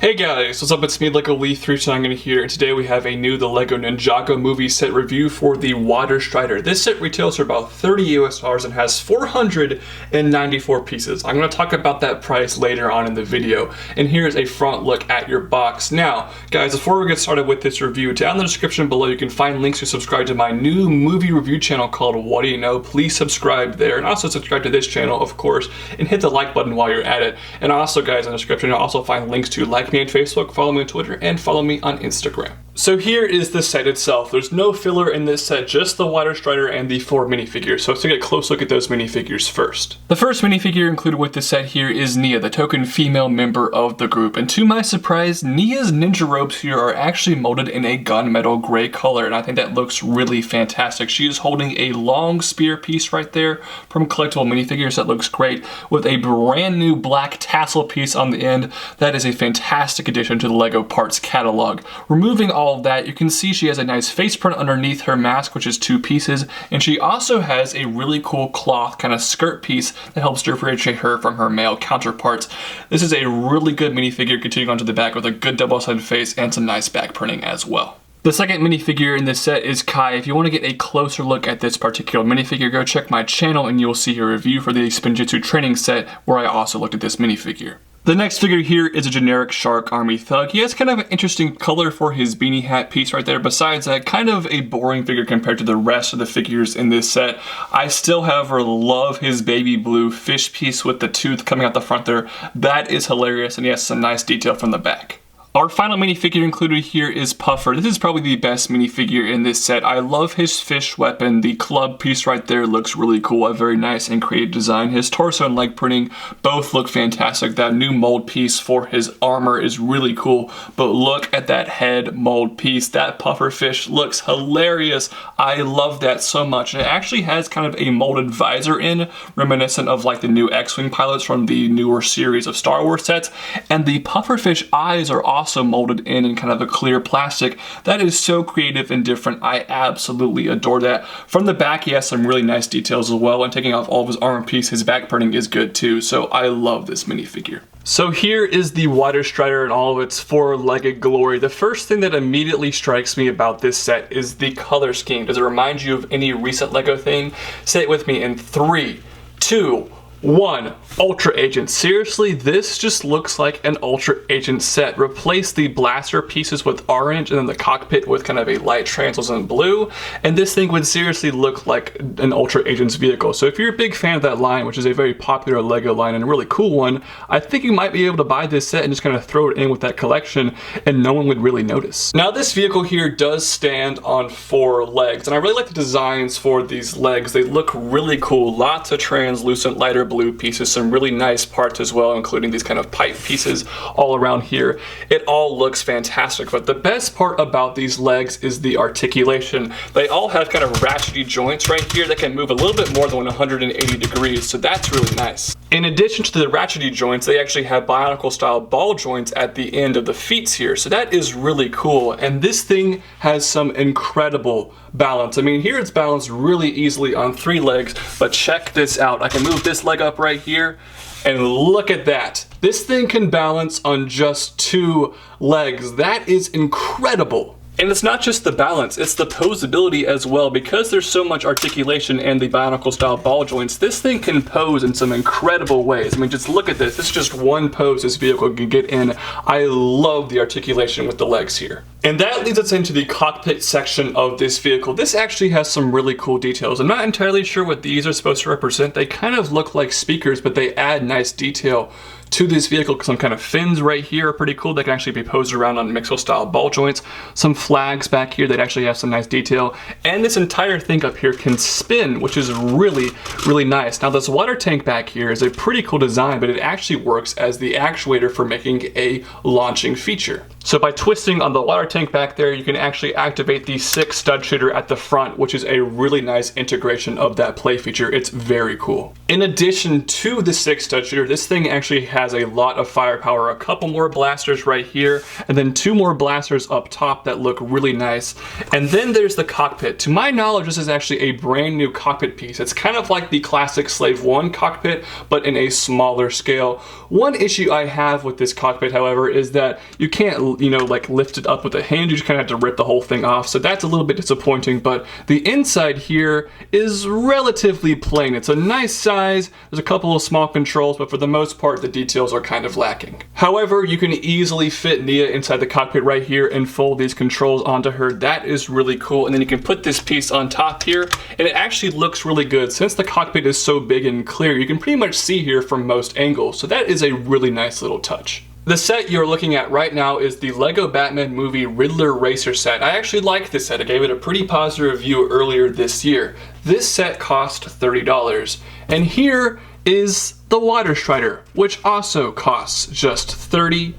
Hey guys, what's up? It's me, Lego Lee 329 here, and today we have a new The Lego Ninjago movie set review for the Water Strider. This set retails for about $30 US and has 494 pieces. I'm going to talk about that price later on in the video, and here's a front look at your box. Now, guys, before we get started with this review, down in the description below you can find links to subscribe to my new movie review channel called What Do You Know? Please subscribe there, and also subscribe to this channel, of course, and hit the like button while you're at it. And also, guys, in the description you'll also find links to like me on Facebook, follow me on Twitter, and follow me on Instagram. So here is the set itself. There's no filler in this set, just the Water Strider and the 4 minifigures. So let's take a close look at those minifigures first. The first minifigure included with the set here is Nia, the token female member of the group. And to my surprise, Nia's ninja robes here are actually molded in a gunmetal gray color, and I think that looks really fantastic. She is holding a long spear piece right there from collectible minifigures that looks great, with a brand new black tassel piece on the end. That is a fantastic addition to the Lego Parts catalog. Removing all of that, you can see she has a nice face print underneath her mask, which is 2 pieces, and she also has a really cool cloth kind of skirt piece that helps differentiate her from her male counterparts. This is a really good minifigure, continuing onto the back with a good double-sided face and some nice back printing as well. The second minifigure in this set is Kai. If you want to get a closer look at this particular minifigure, go check my channel and you'll see a review for the Spinjitzu training set where I also looked at this minifigure. The next figure here is a generic Shark Army thug. He has kind of an interesting color for his beanie hat piece right there. Besides that, kind of a boring figure compared to the rest of the figures in this set. I still, however, love his baby blue fish piece with the tooth coming out the front there. That is hilarious, and he has some nice detail from the back. Our final minifigure included here is Puffer. This is probably the best minifigure in this set. I love his fish weapon. The club piece right there looks really cool. A very nice and creative design. His torso and leg printing both look fantastic. That new mold piece for his armor is really cool. But look at that head mold piece. That puffer fish looks hilarious. I love that so much. And it actually has kind of a molded visor in, reminiscent of like the new X-Wing pilots from the newer series of Star Wars sets. And the puffer fish eyes are also molded in kind of a clear plastic. That is so creative and different. I absolutely adore that. From the back, he has some really nice details as well, and taking off all of his armor piece, his back printing is good too, so I love this minifigure. So here is the Water Strider in all of its 4-legged glory. The first thing that immediately strikes me about this set is the color scheme. Does it remind you of any recent Lego thing? Say it with me in 3, 2, 1. Ultra Agent. Seriously, this just looks like an Ultra Agent set. Replace the blaster pieces with orange and then the cockpit with kind of a light translucent blue, and this thing would seriously look like an Ultra Agent's vehicle. So if you're a big fan of that line, which is a very popular Lego line and a really cool one, I think you might be able to buy this set and just kind of throw it in with that collection and no one would really notice. Now this vehicle here does stand on 4 legs, and I really like the designs for these legs. They look really cool. Lots of translucent lighter blue pieces, some really nice parts as well, including these kind of pipe pieces all around here. It all looks fantastic, but the best part about these legs is the articulation. They all have kind of ratchety joints right here that can move a little bit more than 180 degrees, so that's really nice. In addition to the ratchety joints, they actually have bionicle style ball joints at the end of the feet here, so that is really cool. And this thing has some incredible balance. I mean, here it's balanced really easily on 3 legs, but check this out. I can move this leg up right here, and look at that. This thing can balance on just 2 legs. That is incredible. And it's not just the balance, it's the posability as well. Because there's so much articulation and the bionicle style ball joints, this thing can pose in some incredible ways. I mean, just look at this. This is just one pose this vehicle can get in. I love the articulation with the legs here. And that leads us into the cockpit section of this vehicle. This actually has some really cool details. I'm not entirely sure what these are supposed to represent. They kind of look like speakers, but they add nice detail to this vehicle. Some kind of fins right here are pretty cool. They can actually be posed around on Mixel style ball joints. Some flags back here that actually have some nice detail. And this entire thing up here can spin, which is really, really nice. Now this water tank back here is a pretty cool design, but it actually works as the actuator for making a launching feature. So by twisting on the water tank back there, you can actually activate the 6 stud shooter at the front, which is a really nice integration of that play feature. It's very cool. In addition to the 6 stud shooter, this thing actually has a lot of firepower. A couple more blasters right here, and then 2 more blasters up top that look really nice. And then there's the cockpit. To my knowledge, this is actually a brand new cockpit piece. It's kind of like the classic Slave 1 cockpit, but in a smaller scale. One issue I have with this cockpit, however, is that you can't, like lift it up with a hand. You just kind of have to rip the whole thing off. So that's a little bit disappointing, but the inside here is relatively plain. It's a nice size. There's a couple of small controls, but for the most part, the details are kind of lacking. However, you can easily fit Nia inside the cockpit right here and fold these controls onto her. That is really cool. And then you can put this piece on top here, and it actually looks really good. Since the cockpit is so big and clear, you can pretty much see here from most angles. So that is a really nice little touch. The set you're looking at right now is the LEGO Batman Movie Riddler Racer set. I actually like this set. I gave it a pretty positive review earlier this year. This set cost $30. And here is the Water Strider, which also costs just $30.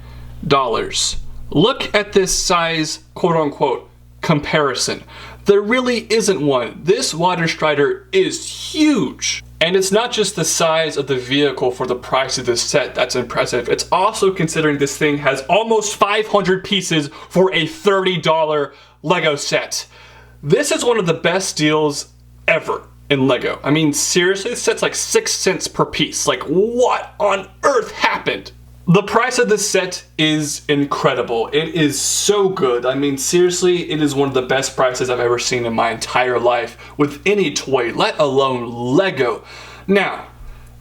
Look at this size, quote unquote, comparison. There really isn't one. This Water Strider is huge. And it's not just the size of the vehicle for the price of this set that's impressive. It's also considering this thing has almost 500 pieces for a $30 LEGO set. This is one of the best deals ever in LEGO. I mean, seriously, this set's like 6 cents per piece. Like, what on earth happened? The price of this set is incredible. It is so good. I mean, seriously, it is one of the best prices I've ever seen in my entire life with any toy, let alone LEGO. Now,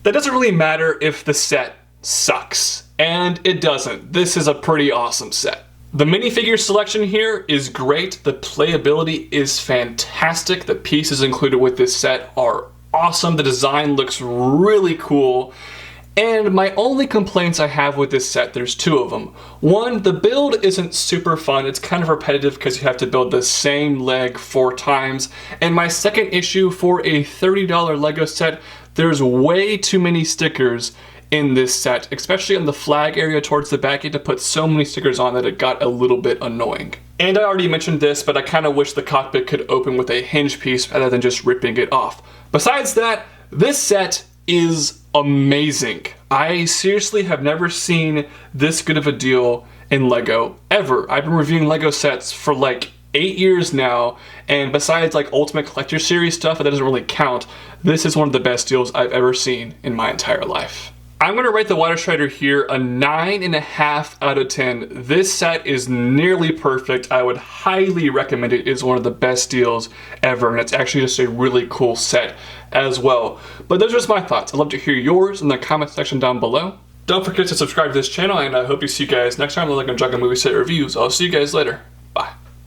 that doesn't really matter if the set sucks, and it doesn't. This is a pretty awesome set. The minifigure selection here is great. The playability is fantastic. The pieces included with this set are awesome. The design looks really cool. And my only complaints I have with this set, there's 2 of them. One, the build isn't super fun. It's kind of repetitive because you have to build the same leg 4 times. And my second issue, for a $30 LEGO set, there's way too many stickers in this set, especially on the flag area towards the back. You had to put so many stickers on that it got a little bit annoying. And I already mentioned this, but I kind of wish the cockpit could open with a hinge piece rather than just ripping it off. Besides that, this set is amazing. I seriously have never seen this good of a deal in LEGO ever. I've been reviewing LEGO sets for like 8 years now, and besides like Ultimate Collector Series stuff, that doesn't really count, this is one of the best deals I've ever seen in my entire life. I'm going to rate the Water Strider here a 9.5 out of 10. This set is nearly perfect. I would highly recommend it. It is one of the best deals ever, and it's actually just a really cool set as well. But those are just my thoughts. I'd love to hear yours in the comment section down below. Don't forget to subscribe to this channel, and I hope to see you guys next time on the LEGO Ninjago movie set reviews. I'll see you guys later.